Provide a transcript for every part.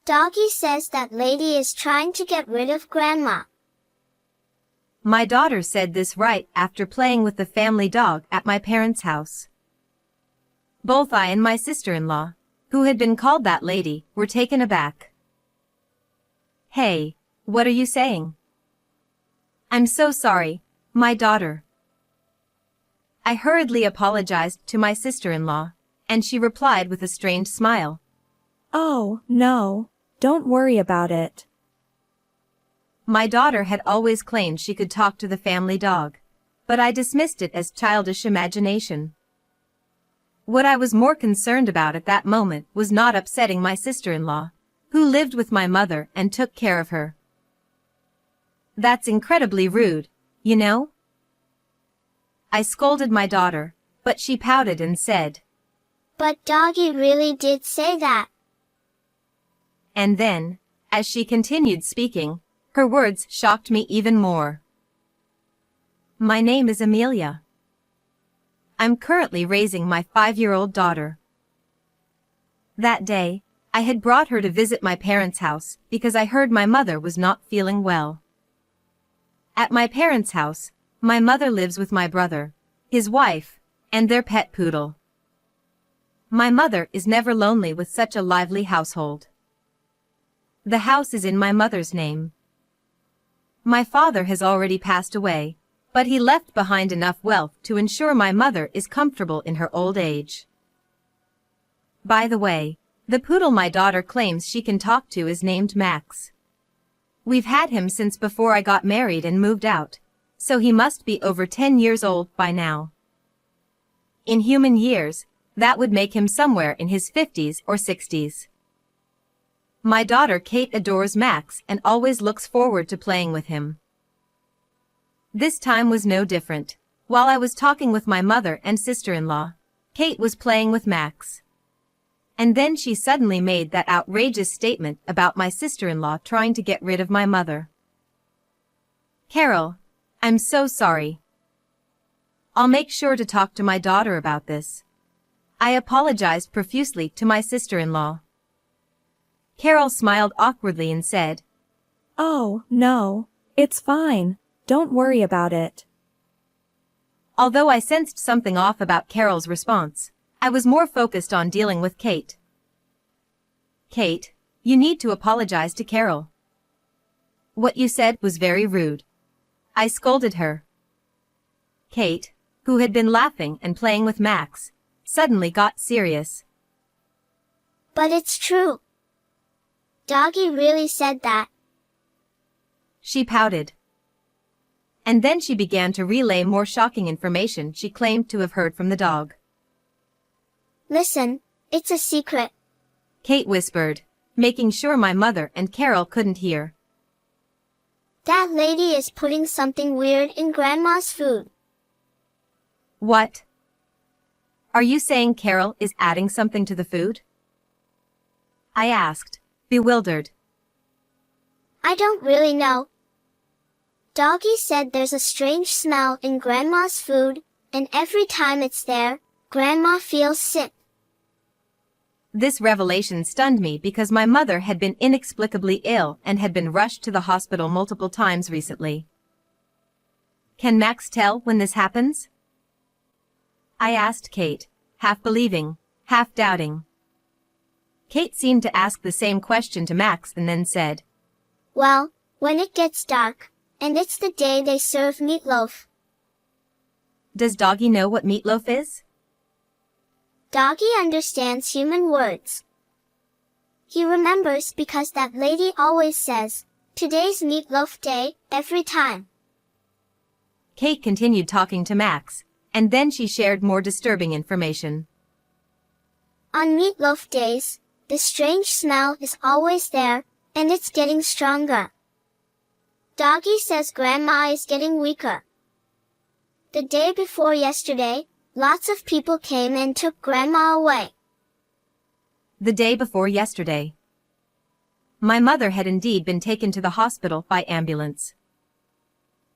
Doggy says that lady is trying to get rid of Grandma. My daughter said this right after playing with the family dog at my parents' house. Both I and my sister-in-law, who had been called that lady, were taken aback. Hey, what are you saying? I'm so sorry, my daughter. I hurriedly apologized to my sister-in-law, and she replied with a strained smile. Oh, no, don't worry about it. My daughter had always claimed she could talk to the family dog, but I dismissed it as childish imagination. What I was more concerned about at that moment was not upsetting my sister-in-law, who lived with my mother and took care of her. That's incredibly rude, you know? I scolded my daughter, but she pouted and said, But Doggy really did say that. And then, as she continued speaking, her words shocked me even more. My name is Amelia. I'm currently raising my 5-year-old daughter. That day, I had brought her to visit my parents' house because I heard my mother was not feeling well. At my parents' house, my mother lives with my brother, his wife, and their pet poodle. My mother is never lonely with such a lively household. The house is in my mother's name. My father has already passed away, but he left behind enough wealth to ensure my mother is comfortable in her old age. By the way, the poodle my daughter claims she can talk to is named Max. We've had him since before I got married and moved out, so he must be over 10 years old by now. In human years, that would make him somewhere in his 50s or 60s. My daughter Kate adores Max and always looks forward to playing with him. This time was no different. While I was talking with my mother and sister-in-law, Kate was playing with Max. And then she suddenly made that outrageous statement about my sister-in-law trying to get rid of my mother. Carol, I'm so sorry. I'll make sure to talk to my daughter about this. I apologized profusely to my sister-in-law. Carol smiled awkwardly and said, Oh, no, it's fine. Don't worry about it. Although I sensed something off about Carol's response, I was more focused on dealing with Kate. Kate, you need to apologize to Carol. What you said was very rude. I scolded her. Kate, who had been laughing and playing with Max, suddenly got serious. But it's true. Doggy really said that. She pouted. And then she began to relay more shocking information she claimed to have heard from the dog. Listen, it's a secret. Kate whispered, making sure my mother and Carol couldn't hear. That lady is putting something weird in Grandma's food. What? Are you saying Carol is adding something to the food? I asked, bewildered. I don't really know. Doggy said there's a strange smell in Grandma's food, and every time it's there, Grandma feels sick. This revelation stunned me because my mother had been inexplicably ill and had been rushed to the hospital multiple times recently. Can Max tell when this happens? I asked Kate, half believing, half doubting. Kate seemed to ask the same question to Max and then said, Well, when it gets dark, and it's the day they serve meatloaf. Does Doggy know what meatloaf is? Doggy understands human words. He remembers because that lady always says, today's meatloaf day, every time. Kate continued talking to Max, and then she shared more disturbing information. On meatloaf days, the strange smell is always there, and it's getting stronger. Doggy says Grandma is getting weaker. The day before yesterday, lots of people came and took Grandma away. The day before yesterday. My mother had indeed been taken to the hospital by ambulance.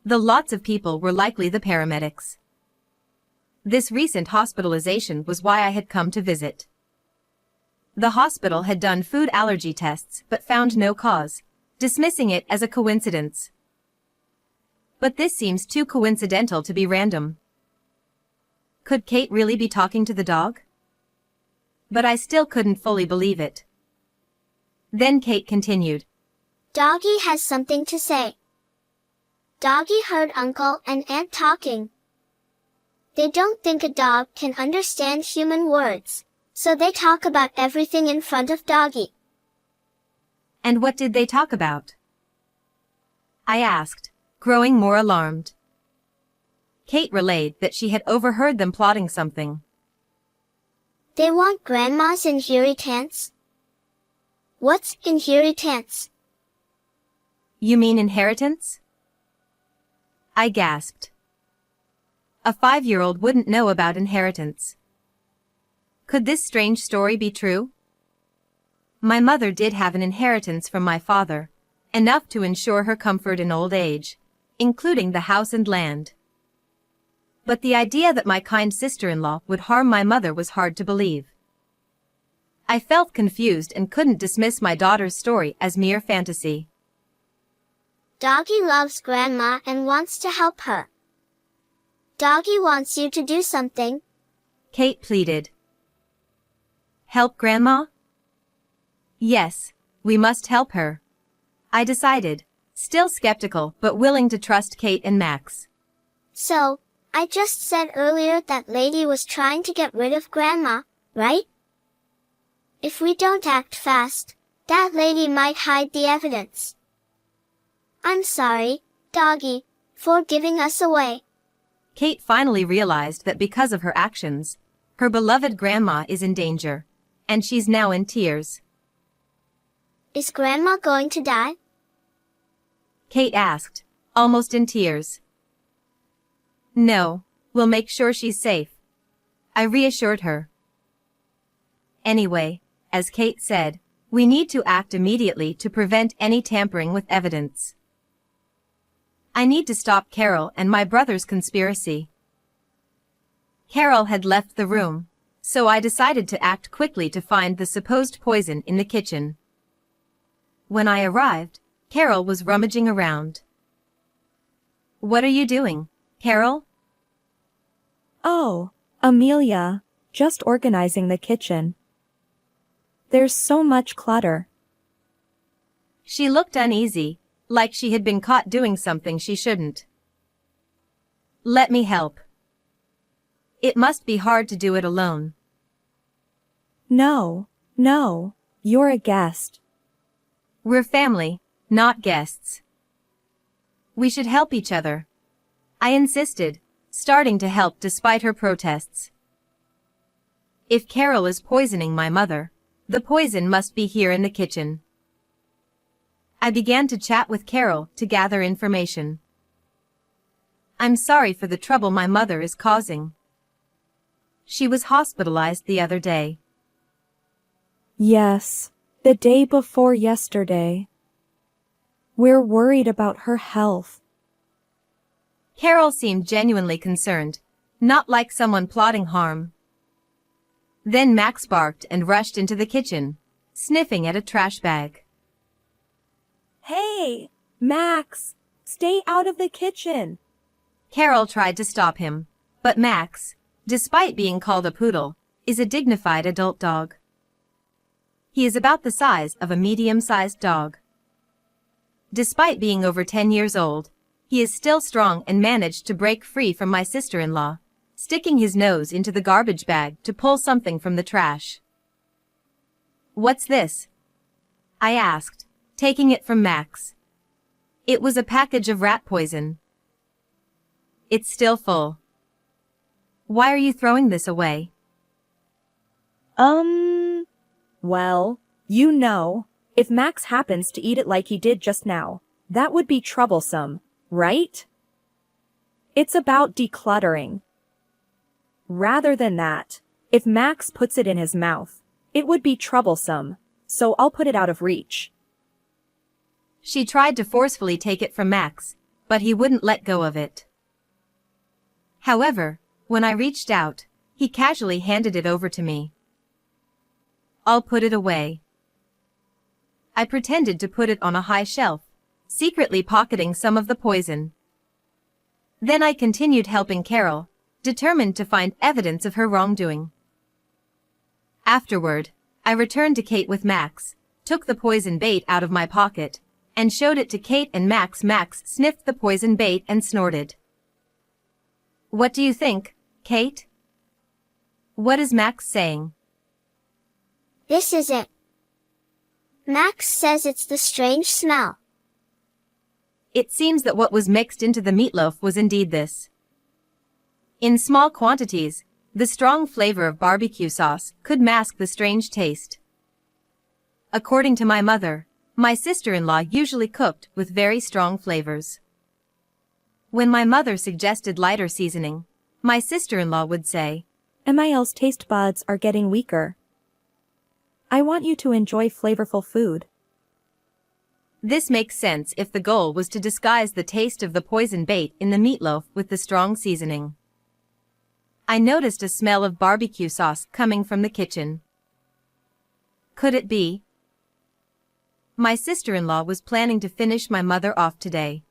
The lots of people were likely the paramedics. This recent hospitalization was why I had come to visit. The hospital had done food allergy tests but found no cause, dismissing it as a coincidence. But this seems too coincidental to be random. Could Kate really be talking to the dog? But I still couldn't fully believe it. Then Kate continued. Doggy has something to say. Doggy heard Uncle and Aunt talking. They don't think a dog can understand human words, so they talk about everything in front of Doggy. And what did they talk about? I asked, growing more alarmed. Kate relayed that she had overheard them plotting something. They want Grandma's inheritance. What's inheritance? You mean inheritance? I gasped. A 5-year-old wouldn't know about inheritance. Could this strange story be true? My mother did have an inheritance from my father, enough to ensure her comfort in old age, including the house and land. But the idea that my kind sister-in-law would harm my mother was hard to believe. I felt confused and couldn't dismiss my daughter's story as mere fantasy. Doggy loves Grandma and wants to help her. Doggy wants you to do something. Kate pleaded. Help Grandma? Yes, we must help her. I decided, still skeptical but willing to trust Kate and Max. So, I just said earlier that lady was trying to get rid of Grandma, right? If we don't act fast, that lady might hide the evidence. I'm sorry, Doggy, for giving us away. Kate finally realized that because of her actions, her beloved Grandma is in danger, and she's now in tears. Is Grandma going to die? Kate asked, almost in tears. No, we'll make sure she's safe. I reassured her. Anyway, as Kate said, we need to act immediately to prevent any tampering with evidence. I need to stop Carol and my brother's conspiracy. Carol had left the room, so I decided to act quickly to find the supposed poison in the kitchen. When I arrived, Carol was rummaging around. What are you doing, Carol? Oh, Amelia, just organizing the kitchen. There's so much clutter. She looked uneasy, like she had been caught doing something she shouldn't. Let me help. It must be hard to do it alone. No, you're a guest. We're family, not guests. We should help each other. I insisted, starting to help despite her protests. If Carol is poisoning my mother, the poison must be here in the kitchen. I began to chat with Carol to gather information. I'm sorry for the trouble my mother is causing. She was hospitalized the other day. Yes, the day before yesterday. We're worried about her health. Carol seemed genuinely concerned, not like someone plotting harm. Then Max barked and rushed into the kitchen, sniffing at a trash bag. Hey, Max, stay out of the kitchen. Carol tried to stop him, but Max, despite being called a poodle, is a dignified adult dog. He is about the size of a medium-sized dog. Despite being over 10 years old, he is still strong and managed to break free from my sister-in-law, sticking his nose into the garbage bag to pull something from the trash. What's this? I asked, taking it from Max. It was a package of rat poison. It's still full. Why are you throwing this away? Well, you know, if Max happens to eat it like he did just now, that would be troublesome, right? It's about decluttering. Rather than that, if Max puts it in his mouth, it would be troublesome, so I'll put it out of reach. She tried to forcefully take it from Max, but he wouldn't let go of it. However, when I reached out, he casually handed it over to me. I'll put it away. I pretended to put it on a high shelf, secretly pocketing some of the poison. Then I continued helping Carol, determined to find evidence of her wrongdoing. Afterward, I returned to Kate with Max, took the poison bait out of my pocket, and showed it to Kate and Max. Max sniffed the poison bait and snorted. What do you think, Kate? What is Max saying? This is it. Max says it's the strange smell. It seems that what was mixed into the meatloaf was indeed this. In small quantities, the strong flavor of barbecue sauce could mask the strange taste. According to my mother, my sister-in-law usually cooked with very strong flavors. When my mother suggested lighter seasoning, my sister-in-law would say, Emil's taste buds are getting weaker. I want you to enjoy flavorful food. This makes sense if the goal was to disguise the taste of the poison bait in the meatloaf with the strong seasoning. I noticed a smell of barbecue sauce coming from the kitchen. Could it be? My sister-in-law was planning to finish my mother off today.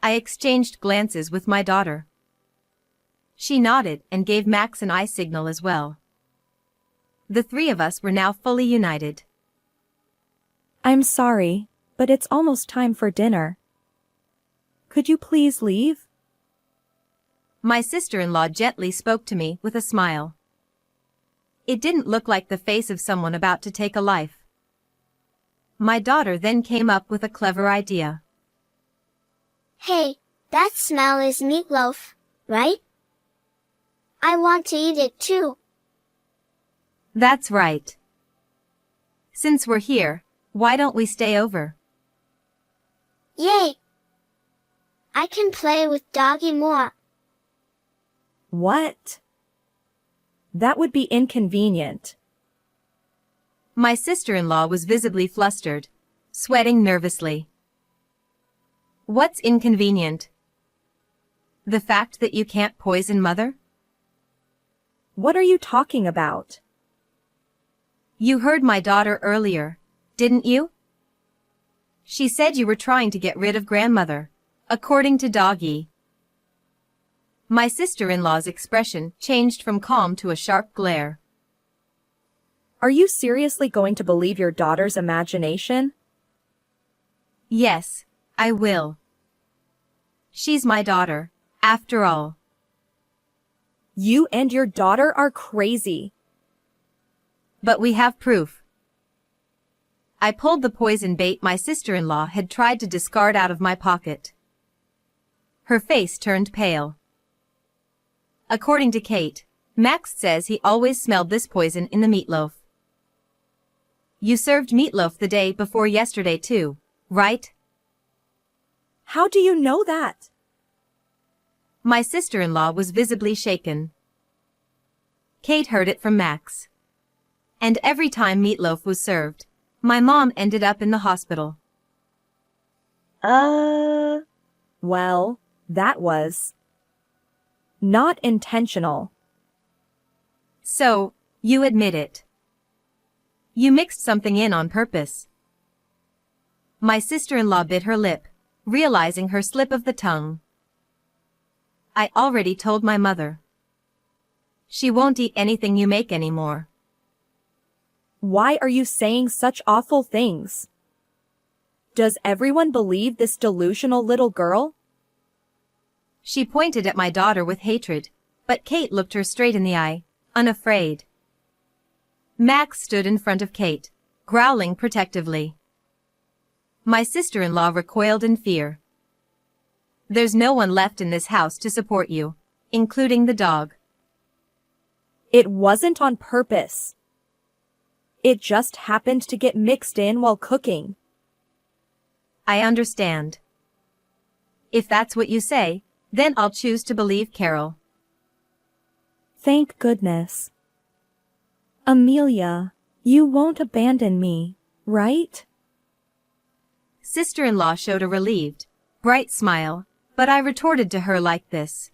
I exchanged glances with my daughter. She nodded and gave Max an eye signal as well. The three of us were now fully united. I'm sorry, but it's almost time for dinner. Could you please leave? My sister-in-law gently spoke to me with a smile. It didn't look like the face of someone about to take a life. My daughter then came up with a clever idea. Hey, that smell is meatloaf, right? I want to eat it too. That's right. Since we're here, why don't we stay over? Yay! I can play with Doggy more. What? That would be inconvenient. My sister-in-law was visibly flustered, sweating nervously. What's inconvenient? The fact that you can't poison Mother? What are you talking about? You heard my daughter earlier, didn't you? She said you were trying to get rid of Grandmother, according to Doggy. My sister-in-law's expression changed from calm to a sharp glare. Are you seriously going to believe your daughter's imagination? Yes, I will. She's my daughter, after all. You and your daughter are crazy. But we have proof. I pulled the poison bait my sister-in-law had tried to discard out of my pocket. Her face turned pale. According to Kate, Max says he always smelled this poison in the meatloaf. You served meatloaf the day before yesterday too, right? How do you know that? My sister-in-law was visibly shaken. Kate heard it from Max. And every time meatloaf was served, my mom ended up in the hospital. Well, that was not intentional. So, you admit it. You mixed something in on purpose. My sister-in-law bit her lip, realizing her slip of the tongue. I already told my mother. She won't eat anything you make anymore. Why are you saying such awful things? Does everyone believe this delusional little girl? She pointed at my daughter with hatred, but Kate looked her straight in the eye, unafraid. Max stood in front of Kate, growling protectively. My sister-in-law recoiled in fear. There's no one left in this house to support you, including the dog. It wasn't on purpose. It just happened to get mixed in while cooking. I understand. If that's what you say, then I'll choose to believe Carol. Thank goodness. Amelia, you won't abandon me, right? Sister-in-law showed a relieved, bright smile, but I retorted to her like this.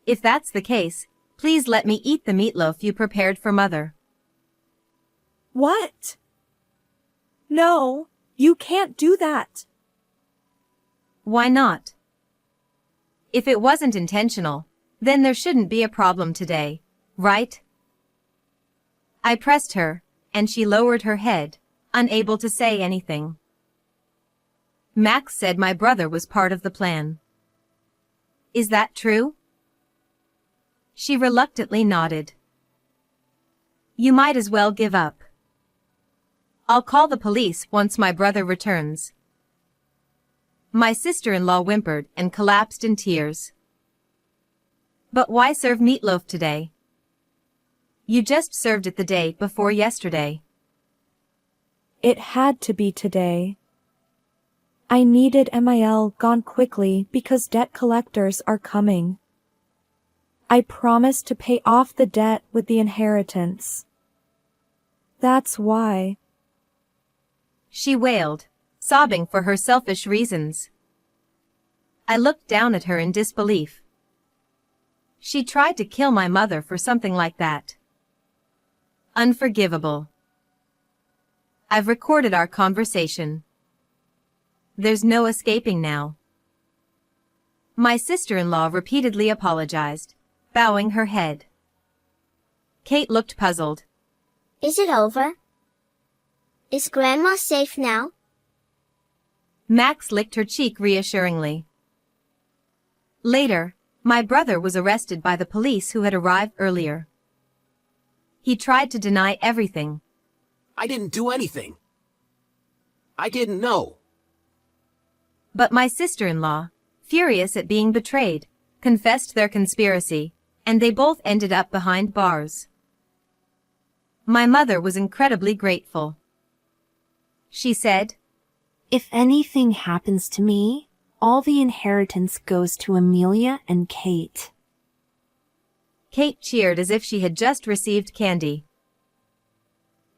If that's the case, please let me eat the meatloaf you prepared for Mother. What? No, you can't do that. Why not? If it wasn't intentional, then there shouldn't be a problem today, right? I pressed her, and she lowered her head, unable to say anything. Max said my brother was part of the plan. Is that true? She reluctantly nodded. You might as well give up. I'll call the police once my brother returns. My sister-in-law whimpered and collapsed in tears. But why serve meatloaf today? You just served it the day before yesterday. It had to be today. I needed MIL gone quickly because debt collectors are coming. I promised to pay off the debt with the inheritance. That's why. She wailed, sobbing for her selfish reasons. I looked down at her in disbelief. She tried to kill my mother for something like that. Unforgivable. I've recorded our conversation. There's no escaping now. My sister-in-law repeatedly apologized, bowing her head. Kate looked puzzled. Is it over? Is Grandma safe now? Max licked her cheek reassuringly. Later, my brother was arrested by the police who had arrived earlier. He tried to deny everything. I didn't do anything. I didn't know. But my sister-in-law, furious at being betrayed, confessed their conspiracy, and they both ended up behind bars. My mother was incredibly grateful. She said, If anything happens to me, all the inheritance goes to Amelia and Kate. Kate cheered as if she had just received candy.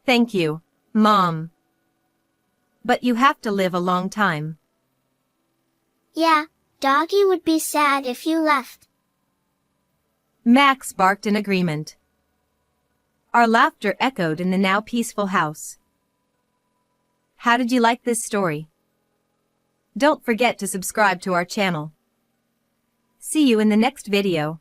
Thank you, Mom. But you have to live a long time. Yeah, Doggy would be sad if you left. Max barked in agreement. Our laughter echoed in the now peaceful house. How did you like this story? Don't forget to subscribe to our channel. See you in the next video.